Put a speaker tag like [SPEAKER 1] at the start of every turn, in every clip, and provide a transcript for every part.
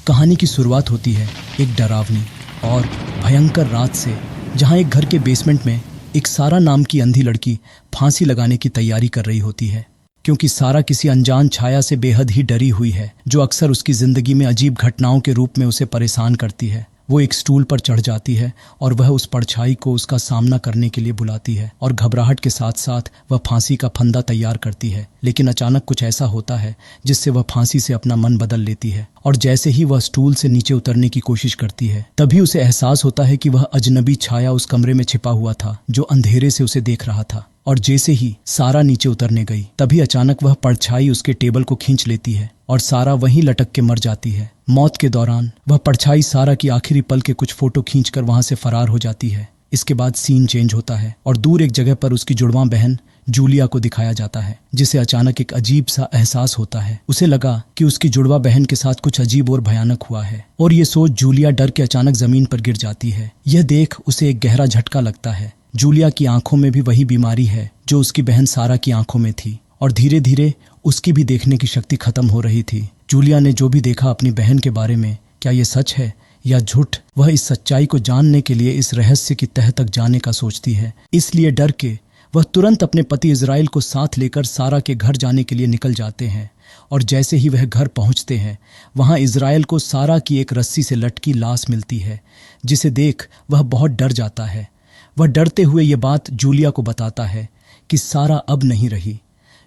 [SPEAKER 1] कहानी की शुरुआत होती है एक डरावनी और भयंकर रात से, जहां एक घर के बेसमेंट में एक सारा नाम की अंधी लड़की फांसी लगाने की तैयारी कर रही होती है। क्योंकि सारा किसी अनजान छाया से बेहद ही डरी हुई है, जो अक्सर उसकी जिंदगी में अजीब घटनाओं के रूप में उसे परेशान करती है। वो एक स्टूल पर चढ़ जाती है और वह उस परछाई को उसका सामना करने के लिए बुलाती है और घबराहट के साथ साथ वह फांसी का फंदा तैयार करती है। लेकिन अचानक कुछ ऐसा होता है जिससे वह फांसी से अपना मन बदल लेती है और जैसे ही वह स्टूल से नीचे उतरने की कोशिश करती है, तभी उसे एहसास होता है कि वह अजनबी छाया उस कमरे में छिपा हुआ था जो अंधेरे से उसे देख रहा था। और जैसे ही सारा नीचे उतरने गई, तभी अचानक वह परछाई उसके टेबल को खींच लेती है और सारा वहीं लटक के मर जाती है। मौत के दौरान वह परछाई सारा की आखिरी पल के कुछ फोटो खींचकर वहां से फरार हो जाती है। इसके बाद सीन चेंज होता है और दूर एक जगह पर उसकी जुड़वां बहन जूलिया को दिखाया जाता है, जिसे अचानक एक अजीब सा एहसास होता है। उसे लगा कि उसकी जुड़वा बहन के साथ कुछ अजीब और भयानक हुआ है और ये सोच जूलिया डर के अचानक जमीन पर गिर जाती है। यह देख उसे एक गहरा झटका लगता है। जूलिया की आंखों में भी वही बीमारी है जो उसकी बहन सारा की आंखों में थी और धीरे धीरे उसकी भी देखने की शक्ति खत्म हो रही थी। जूलिया ने जो भी देखा अपनी बहन के बारे में, क्या ये सच है या झूठ, वह इस सच्चाई को जानने के लिए इस रहस्य की तह तक जाने का सोचती है। इसलिए डर के वह तुरंत अपने पति इज़राइल को साथ लेकर सारा के घर जाने के लिए निकल जाते हैं। और जैसे ही वह घर पहुंचते हैं, वहां इज़राइल को सारा की एक रस्सी से लटकी लाश मिलती है, जिसे देख वह बहुत डर जाता है। वह डरते हुए ये बात जूलिया को बताता है कि सारा अब नहीं रही।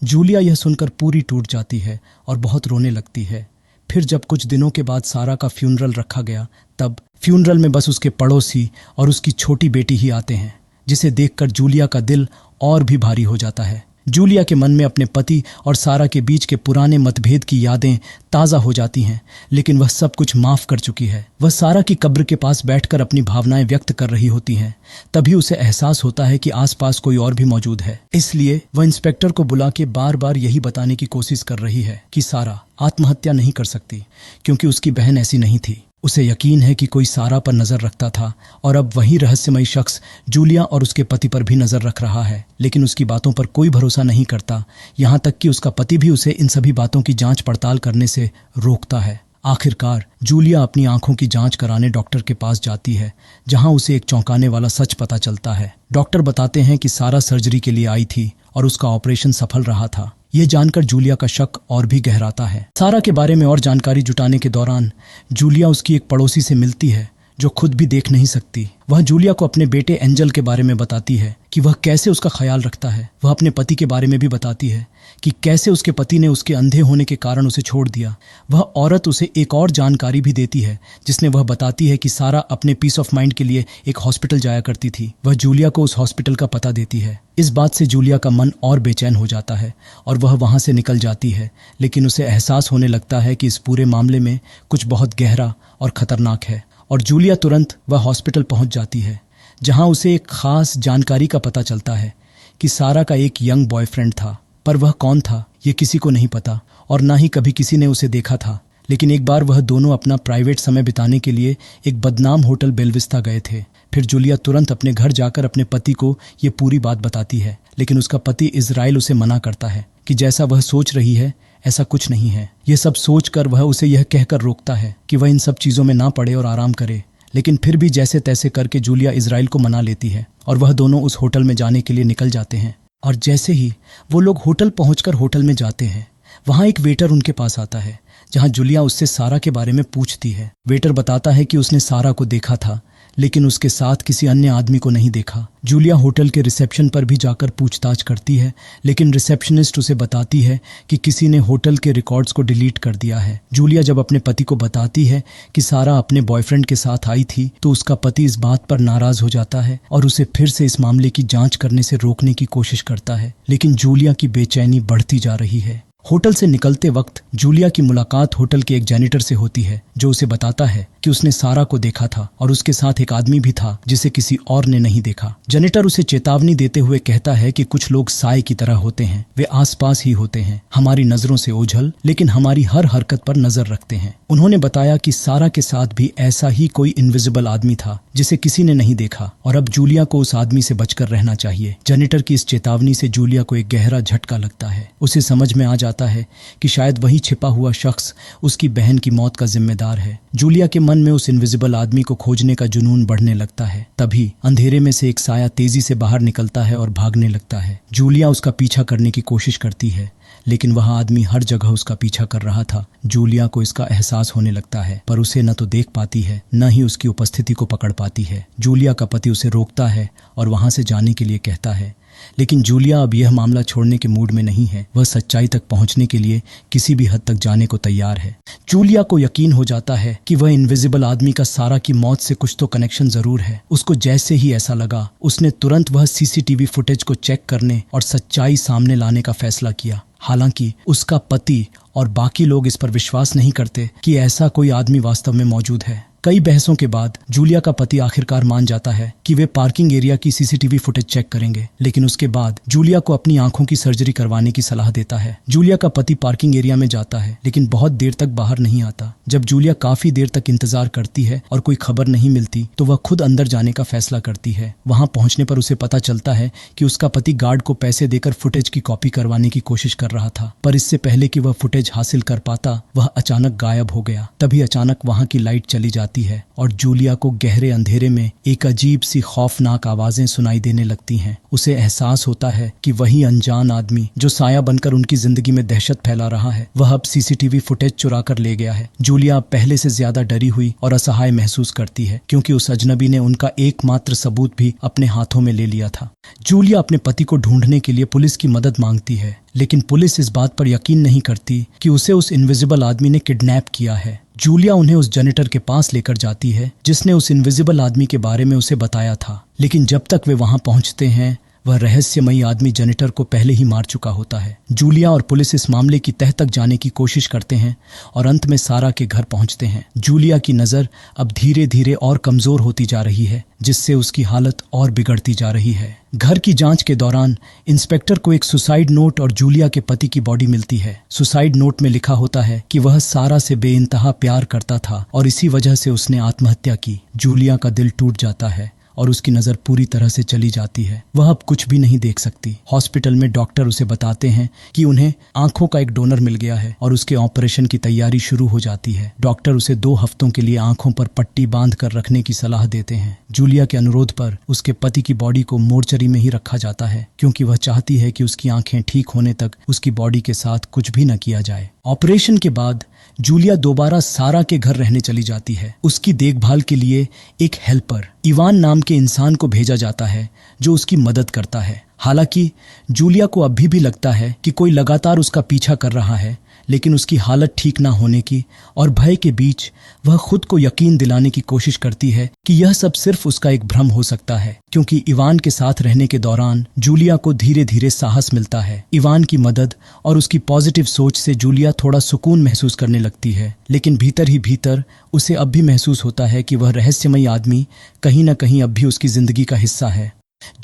[SPEAKER 1] जूलिया यह सुनकर पूरी टूट जाती है और बहुत रोने लगती है। फिर जब कुछ दिनों के बाद सारा का फ्यूनरल रखा गया, तब फ्यूनरल में बस उसके पड़ोसी और उसकी छोटी बेटी ही आते हैं, जिसे देखकर जूलिया का दिल और भी भारी हो जाता है। जूलिया के मन में अपने पति और सारा के बीच के पुराने मतभेद की यादें ताज़ा हो जाती हैं, लेकिन वह सब कुछ माफ कर चुकी है। वह सारा की कब्र के पास बैठकर अपनी भावनाएं व्यक्त कर रही होती हैं। तभी उसे एहसास होता है कि आसपास कोई और भी मौजूद है। इसलिए वह इंस्पेक्टर को बुला के बार बार यही बताने की कोशिश कर रही है कि सारा आत्महत्या नहीं कर सकती, क्योंकि उसकी बहन ऐसी नहीं थी। उसे यकीन है कि कोई सारा पर नजर रखता था और अब वही रहस्यमयी शख्स जूलिया और उसके पति पर भी नजर रख रहा है। लेकिन उसकी बातों पर कोई भरोसा नहीं करता, यहाँ तक कि उसका पति भी उसे इन सभी बातों की जांच पड़ताल करने से रोकता है। आखिरकार जूलिया अपनी आंखों की जांच कराने डॉक्टर के पास जाती है, जहां उसे एक चौंकाने वाला सच पता चलता है। डॉक्टर बताते हैं कि सारा सर्जरी के लिए आई थी और उसका ऑपरेशन सफल रहा था। ये जानकर जूलिया का शक और भी गहराता है। सारा के बारे में और जानकारी जुटाने के दौरान जूलिया उसकी एक पड़ोसी से मिलती है जो खुद भी देख नहीं सकती। वह जूलिया को अपने बेटे एंजल के बारे में बताती है कि वह कैसे उसका ख्याल रखता है। वह अपने पति के बारे में भी बताती है कि कैसे उसके पति ने उसके अंधे होने के कारण उसे छोड़ दिया। वह औरत उसे एक और जानकारी भी देती है, जिसने वह बताती है कि सारा अपने पीस ऑफ माइंड के लिए एक हॉस्पिटल जाया करती थी। वह जूलिया को उस हॉस्पिटल का पता देती है। इस बात से जूलिया का मन और बेचैन हो जाता है और वह वहां से निकल जाती है, लेकिन उसे एहसास होने लगता है कि इस पूरे मामले में कुछ बहुत गहरा और खतरनाक है। और जूलिया तुरंत वह हॉस्पिटल पहुंच जाती है, जहां उसे एक खास जानकारी का पता चलता है कि सारा का एक यंग बॉयफ्रेंड था, पर वह कौन था ये किसी को नहीं पता और ना ही कभी किसी ने उसे देखा था। लेकिन एक बार वह दोनों अपना प्राइवेट समय बिताने के लिए एक बदनाम होटल बेलविस्ता गए थे। फिर जूलिया तुरंत अपने घर जाकर अपने पति को ये पूरी बात बताती है, लेकिन उसका पति इज़राइल उसे मना करता है कि जैसा वह सोच रही है ऐसा कुछ नहीं है। यह सब सोचकर वह उसे यह कहकर रोकता है कि वह इन सब चीज़ों में ना पड़े और आराम करे। लेकिन फिर भी जैसे तैसे करके जूलिया इज़राइल को मना लेती है और वह दोनों उस होटल में जाने के लिए निकल जाते हैं। और जैसे ही वो लोग होटल पहुंचकर होटल में जाते हैं, वहां एक वेटर उनके पास आता है, जहां जूलिया उससे सारा के बारे में पूछती है। वेटर बताता है कि उसने सारा को देखा था, लेकिन उसके साथ किसी अन्य आदमी को नहीं देखा। जूलिया होटल के रिसेप्शन पर भी जाकर पूछताछ करती है, लेकिन रिसेप्शनिस्ट उसे बताती है कि किसी ने होटल के रिकॉर्ड्स को डिलीट कर दिया है। जूलिया जब अपने पति को बताती है कि सारा अपने बॉयफ्रेंड के साथ आई थी, तो उसका पति इस बात पर नाराज हो जाता है और उसे फिर से इस मामले की जांच करने से रोकने की कोशिश करता है। लेकिन जूलिया की बेचैनी बढ़ती जा रही है। होटल से निकलते वक्त जूलिया की मुलाकात होटल के एक जैनिटर से होती है, जो उसे बताता है कि उसने सारा को देखा था और उसके साथ एक आदमी भी था जिसे किसी और ने नहीं देखा। जैनिटर उसे चेतावनी देते हुए कहता है कि कुछ लोग साए की तरह होते हैं, वे आसपास ही होते हैं, हमारी नजरों से ओझल, लेकिन हमारी हर हरकत पर नजर रखते हैं। उन्होंने बताया कि सारा के साथ भी ऐसा ही कोई इनविजिबल आदमी था जिसे किसी ने नहीं देखा और अब जूलिया को उस आदमी से बचकर रहना चाहिए। जेनिटर की इस चेतावनी से जूलिया को एक गहरा झटका लगता है। उसे समझ में आ जाता है कि शायद वही छिपा हुआ शख्स उसकी बहन की मौत का जिम्मेदार है। जूलिया के मन में उस इनविजिबल आदमी को खोजने का जुनून बढ़ने लगता है। तभी अंधेरे में से एक साया तेजी से बाहर निकलता है और भागने लगता है। जूलिया उसका पीछा करने की कोशिश करती है, लेकिन वह आदमी हर जगह उसका पीछा कर रहा था। जूलिया को इसका एहसास होने लगता है, पर उसे न तो देख पाती है न ही उसकी उपस्थिति को पकड़ पाती है। जूलिया का पति उसे रोकता है और वहां से जाने के लिए कहता है, लेकिन जूलिया अब यह मामला छोड़ने के मूड में नहीं है। वह सच्चाई तक पहुंचने के लिए किसी भी हद तक जाने को तैयार है। जूलिया को यकीन हो जाता है कि वह इनविजिबल आदमी का सारा की मौत से कुछ तो कनेक्शन जरूर है। उसको जैसे ही ऐसा लगा, उसने तुरंत वह सीसीटीवी फुटेज को चेक करने और सच्चाई सामने लाने का फैसला किया। हालांकि उसका पति और बाकी लोग इस पर विश्वास नहीं करते कि ऐसा कोई आदमी वास्तव में मौजूद है। कई बहसों के बाद जूलिया का पति आखिरकार मान जाता है कि वे पार्किंग एरिया की सीसीटीवी फुटेज चेक करेंगे, लेकिन उसके बाद जूलिया को अपनी आंखों की सर्जरी करवाने की सलाह देता है। जूलिया का पति पार्किंग एरिया में जाता है, लेकिन बहुत देर तक बाहर नहीं आता। जब जूलिया काफी देर तक इंतजार करती है और कोई खबर नहीं मिलती, तो वह खुद अंदर जाने का फैसला करती है। वहां पहुंचने पर उसे पता चलता है कि उसका पति गार्ड को पैसे देकर फुटेज की कॉपी करवाने की कोशिश कर रहा था, पर इससे पहले कि वह फुटेज हासिल कर पाता, वह अचानक गायब हो गया। तभी अचानक वहां की लाइट चली जाती है और जूलिया को गहरे अंधेरे में एक अजीब सी खौफनाक आवाजें सुनाई देने लगती हैं। उसे एहसास होता है कि वही अनजान आदमी जो साया बनकर उनकी जिंदगी में दहशत फैला रहा है, वह अब सीसीटीवी फुटेज चुरा कर ले गया है। जूलिया अब पहले से ज्यादा डरी हुई और असहाय महसूस करती है, क्योंकि उस अजनबी ने उनका एकमात्र सबूत भी अपने हाथों में ले लिया था। जूलिया अपने पति को ढूंढने के लिए पुलिस की मदद मांगती है, लेकिन पुलिस इस बात पर यकीन नहीं करती कि उसे उस इनविजिबल आदमी ने किडनैप किया है। जूलिया उन्हें उस जेनिटर के पास लेकर जाती है जिसने उस इनविजिबल आदमी के बारे में उसे बताया था, लेकिन जब तक वे वहां पहुंचते हैं, वह रहस्यमयी आदमी जेनिटर को पहले ही मार चुका होता है। जूलिया और पुलिस इस मामले की तह तक जाने की कोशिश करते हैं और अंत में सारा के घर पहुंचते हैं। जूलिया की नजर अब धीरे धीरे और कमजोर होती जा रही है, जिससे उसकी हालत और बिगड़ती जा रही है। घर की जांच के दौरान इंस्पेक्टर को एक सुसाइड नोट और जूलिया के पति की बॉडी मिलती है। सुसाइड नोट में लिखा होता है कि वह सारा से बेइंतहा प्यार करता था और इसी वजह से उसने आत्महत्या की। जूलिया का दिल टूट जाता है और उसकी नजर पूरी तरह से चली जाती है। वह अब कुछ भी नहीं देख सकती। हॉस्पिटल में डॉक्टर उसे बताते हैं कि उन्हें आंखों का एक डोनर मिल गया है और उसके ऑपरेशन की तैयारी शुरू हो जाती है। डॉक्टर उसे 2 हफ्तों के लिए आंखों पर पट्टी बांध कर रखने की सलाह देते हैं। जूलिया के अनुरोध पर उसके पति की बॉडी को मोर्चरी में ही रखा जाता है, क्योंकि वह चाहती है कि उसकी आंखें ठीक होने तक उसकी बॉडी के साथ कुछ भी न किया जाए। ऑपरेशन के बाद जूलिया दोबारा सारा के घर रहने चली जाती है। उसकी देखभाल के लिए एक हेल्पर इवान नाम के इंसान को भेजा जाता है जो उसकी मदद करता है। हालांकि जूलिया को अभी भी लगता है कि कोई लगातार उसका पीछा कर रहा है, लेकिन उसकी हालत ठीक ना होने की और भय के बीच वह खुद को यकीन दिलाने की कोशिश करती है कि यह सब सिर्फ उसका एक भ्रम हो सकता है, क्योंकि इवान के साथ रहने के दौरान जूलिया को धीरे धीरे साहस मिलता है। इवान की मदद और उसकी पॉजिटिव सोच से जूलिया थोड़ा सुकून महसूस करने लगती है, लेकिन भीतर ही भीतर उसे अब भी महसूस होता है कि वह रहस्यमयी आदमी कहीं न कहीं अब भी उसकी जिंदगी का हिस्सा है।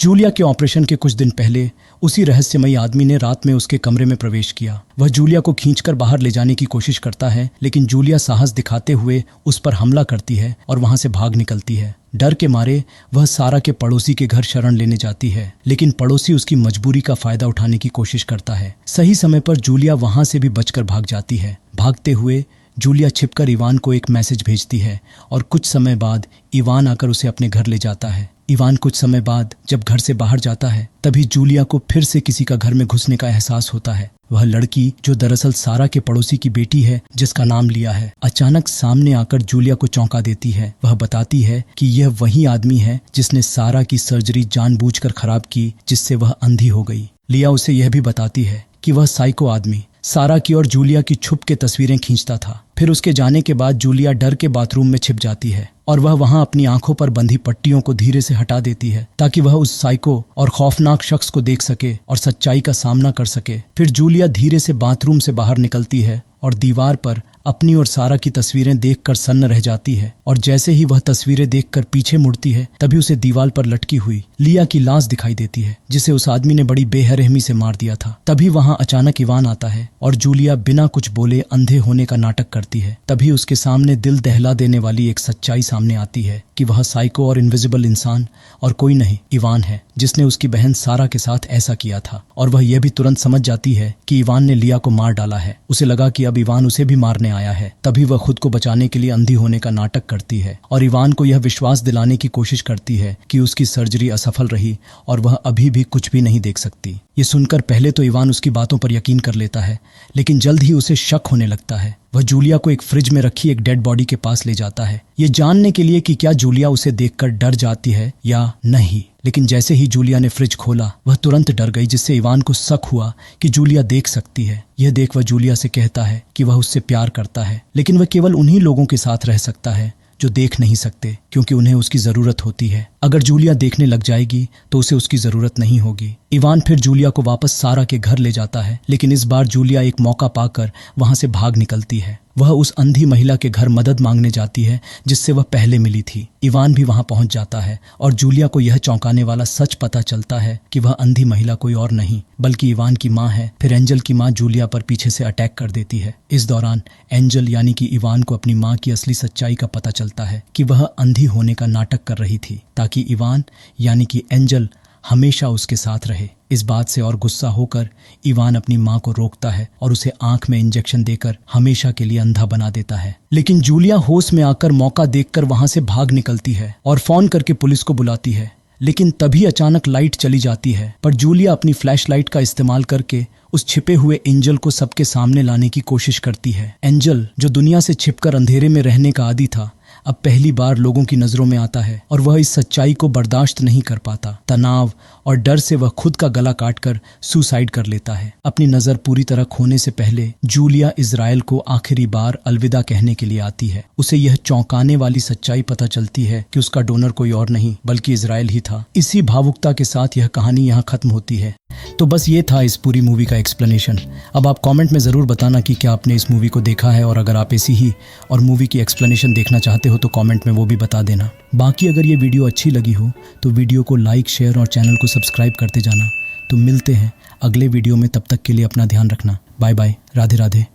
[SPEAKER 1] जूलिया के ऑपरेशन के कुछ दिन पहले उसी रहस्यमयी आदमी ने रात में उसके कमरे में प्रवेश किया। वह जूलिया को खींचकर बाहर ले जाने की कोशिश करता है, लेकिन जूलिया साहस दिखाते हुए उस पर हमला करती है और वहां से भाग निकलती है। डर के मारे वह सारा के पड़ोसी के घर शरण लेने जाती है, लेकिन पड़ोसी उसकी मजबूरी का फायदा उठाने की कोशिश करता है। सही समय पर जूलिया वहां से भी बचकर भाग जाती है। भागते हुए जूलिया छिपकर इवान को एक मैसेज भेजती है और कुछ समय बाद इवान आकर उसे अपने घर ले जाता है। इवान कुछ समय बाद जब घर से बाहर जाता है, तभी जूलिया को फिर से किसी का घर में घुसने का एहसास होता है। वह लड़की जो दरअसल सारा के पड़ोसी की बेटी है, जिसका नाम लिया है, अचानक सामने आकर जूलिया को चौंका देती है। वह बताती है कि यह वही आदमी है जिसने सारा की सर्जरी जानबूझकर खराब की, जिससे वह अंधी हो गई। लिया उसे यह भी बताती है कि वह साइको आदमी सारा की और जूलिया की छुप के तस्वीरें खींचता था। फिर उसके जाने के बाद जूलिया डर के बाथरूम में छिप जाती है और वह वहां अपनी आंखों पर बंधी पट्टियों को धीरे से हटा देती है, ताकि वह उस साइको और खौफनाक शख्स को देख सके और सच्चाई का सामना कर सके। फिर जूलिया धीरे से बाथरूम से बाहर निकलती है और दीवार पर अपनी और सारा की तस्वीरें देखकर सन्न रह जाती है। और जैसे ही वह तस्वीरें देखकर पीछे मुड़ती है तभी उसे दीवार पर लटकी हुई लिया की लाश दिखाई देती है, जिसे उस आदमी ने बड़ी बेरहमी से मार दिया था। तभी वहां अचानक इवान आता है और जूलिया बिना कुछ बोले अंधे होने का नाटक करती है। तभी उसके सामने दिल दहला देने वाली एक सच्चाई सामने आती है कि वह साइको और इनविजिबल इंसान और कोई नहीं इवान है, जिसने उसकी बहन सारा के साथ ऐसा किया था। और वह यह भी तुरंत समझ जाती है कि इवान ने लिया को मार डाला है। उसे लगा कि अब इवान उसे भी मारने आया है। तभी वह खुद को बचाने के लिए अंधी होने का नाटक करती है और इवान को यह विश्वास दिलाने की कोशिश करती है कि उसकी सर्जरी असफल रही और वह अभी भी कुछ भी नहीं देख सकती। ये सुनकर पहले तो इवान उसकी बातों पर यकीन कर लेता है, लेकिन जल्द ही उसे शक होने लगता है। वह जूलिया को एक फ्रिज में रखी एक डेड बॉडी के पास ले जाता है, ये जानने के लिए कि क्या जूलिया उसे देखकर डर जाती है या नहीं। लेकिन जैसे ही जूलिया ने फ्रिज खोला वह तुरंत डर गई, जिससे इवान को शक हुआ कि जूलिया देख सकती है। यह देख वह जूलिया से कहता है कि वह उससे प्यार करता है, लेकिन वह केवल उन्हीं लोगों के साथ रह सकता है जो देख नहीं सकते, क्योंकि उन्हें उसकी जरूरत होती है। अगर जूलिया देखने लग जाएगी तो उसे उसकी जरूरत नहीं होगी। इवान फिर जूलिया को वापस सारा के घर ले जाता है, लेकिन इस बार जूलिया एक मौका पाकर वहां से भाग निकलती है। वह उस अंधी महिला के घर मदद मांगने जाती है जिससे वह पहले मिली थी। इवान भी वहां पहुंच जाता है और जूलिया को यह चौंकाने वाला सच पता चलता है कि वह अंधी महिला कोई और नहीं बल्कि इवान की माँ है। फिर एंजल की माँ जूलिया पर पीछे से अटैक कर देती है। इस दौरान एंजल यानी कि इवान को अपनी माँ की असली सच्चाई का पता चलता है कि वह अंधी होने का नाटक कर रही थी ताकि इवान यानी कि एंजल हमेशा उसके साथ रहे। इस बात से और गुस्सा होकर इवान अपनी माँ को रोकता है और उसे आंख में इंजेक्शन देकर हमेशा के लिए अंधा बना देता है। लेकिन जूलिया होश में आकर मौका देखकर वहां से भाग निकलती है और फोन करके पुलिस को बुलाती है। लेकिन तभी अचानक लाइट चली जाती है, पर जूलिया अपनी फ्लैशलाइट का इस्तेमाल करके उस छिपे हुए एंजल को सबके सामने लाने की कोशिश करती है। एंजल जो दुनिया से छिपकर अंधेरे में रहने का आदी था, अब पहली बार लोगों की नजरों में आता है और वह इस सच्चाई को बर्दाश्त नहीं कर पाता। तनाव और डर से वह खुद का गला काटकर सुसाइड कर लेता है। अपनी नजर पूरी तरह खोने से पहले जूलिया इजराइल को आखिरी बार अलविदा कहने के लिए आती है। उसे यह चौंकाने वाली सच्चाई पता चलती है कि उसका डोनर कोई और नहीं बल्कि इजराइल ही था। इसी भावुकता के साथ यह कहानी यहाँ खत्म होती है। तो बस ये था इस पूरी मूवी का एक्सप्लेनेशन। अब आप कमेंट में ज़रूर बताना कि क्या आपने इस मूवी को देखा है, और अगर आप ऐसी ही और मूवी की एक्सप्लेनेशन देखना चाहते हो तो कमेंट में वो भी बता देना। बाकी अगर ये वीडियो अच्छी लगी हो तो वीडियो को लाइक, शेयर और चैनल को सब्सक्राइब करते जाना। तो मिलते हैं अगले वीडियो में, तब तक के लिए अपना ध्यान रखना। Bye bye, Radhe Radhe.